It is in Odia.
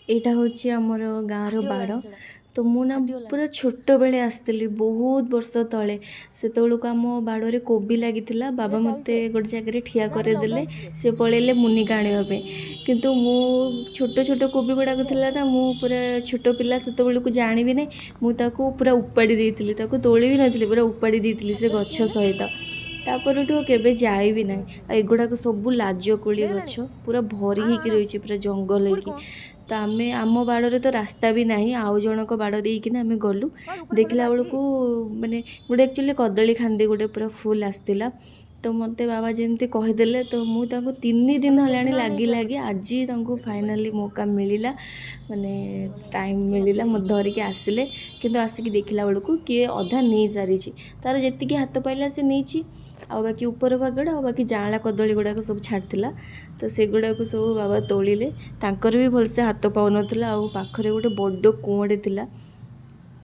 ଏଇଟା ହେଉଛି ଆମର ଗାଁର ବାଡ଼। ଫାଟିଗଲାଣି ସେଟା ତ ମୁଁ ନା ଫାଟିଗଲାଣି। ପୁରା ଛୋଟବେଳେ ଆସିଥିଲି, ବହୁତ ବର୍ଷ ତଳେ। ସେତେବେଳକୁ ଆମ ବାଡ଼ରେ କୋବି ଲାଗିଥିଲା। ବାବା ମୋତେ ଗୋଟେ ଜାଗାରେ ଠିଆ କରେଇଦେଲେ, ସେ ପଳେଇଲେ ମୁନିକା ଆଣିବା ପାଇଁ। କିନ୍ତୁ ମୁଁ ଛୋଟ ଛୋଟ କୋବି ଗୁଡ଼ାକ ଥିଲା ନା, ମୁଁ ପୁରା ଛୋଟ ପିଲା ସେତେବେଳକୁ ଜାଣିବି ନାହିଁ, ମୁଁ ତାକୁ ପୁରା ଉପାଡ଼ି ଦେଇଥିଲି। ତାକୁ ତୋଳି ବି ନଥିଲି, ପୁରା ଉପାଡ଼ି ଦେଇଥିଲି ସେ ଗଛ ସହିତ। ତାପରଠୁ କେବେ ଯାଇବି ନାହିଁ। ଆଉ ଏଗୁଡ଼ାକ ସବୁ ଲାଜକୋଳି ଗଛ, ପୁରା ଭରି ହେଇକି ରହିଛି, ପୁରା ଜଙ୍ଗଲ ହେଇକି। ତ ଆମେ ଆମ ବାଡ଼ରେ ତ ରାସ୍ତା ବି ନାହିଁ, ଆଉ ଜଣଙ୍କ ବାଡ଼ ଦେଇକିନା ଆମେ ଗଲୁ। ଦେଖିଲା ବେଳକୁ ମାନେ ଗୋଟେ ଆକ୍ଚୁଆଲି କଦଳୀ ଖାନ୍ଦି ଗୋଟେ ପୁରା ଫୁଲ୍ ଆସିଥିଲା। ତ ମୋତେ ବାବା ଯେମିତି କହିଦେଲେ, ତ ମୁଁ ତାଙ୍କୁ 3 ଦିନ ହେଲାଣି ଲାଗି ଲାଗି ଆଜି ତାଙ୍କୁ ଫାଇନାଲି ମୌକା ମିଳିଲା, ମାନେ ଟାଇମ୍ ମିଳିଲା, ମୋତେ ଧରିକି ଆସିଲେ। କିନ୍ତୁ ଆସିକି ଦେଖିଲା ବେଳକୁ କିଏ ଅଧା ନେଇସାରିଛି। ତାର ଯେତିକି ହାତ ପାଇଲା ସେ ନେଇଛି, ଆଉ ବାକି ଉପର ଭାଗଟା ଆଉ ବାକି ଜାଆଁଳା କଦଳୀ ଗୁଡ଼ାକ ସବୁ ଛାଡ଼ିଥିଲା। ତ ସେଗୁଡ଼ାକୁ ସବୁ ବାବା ତୋଳିଲେ। ତାଙ୍କର ବି ଭଲସେ ହାତ ପାଉନଥିଲା, ଆଉ ପାଖରେ ଗୋଟେ ବଡ଼ କୂଅଟେ ଥିଲା।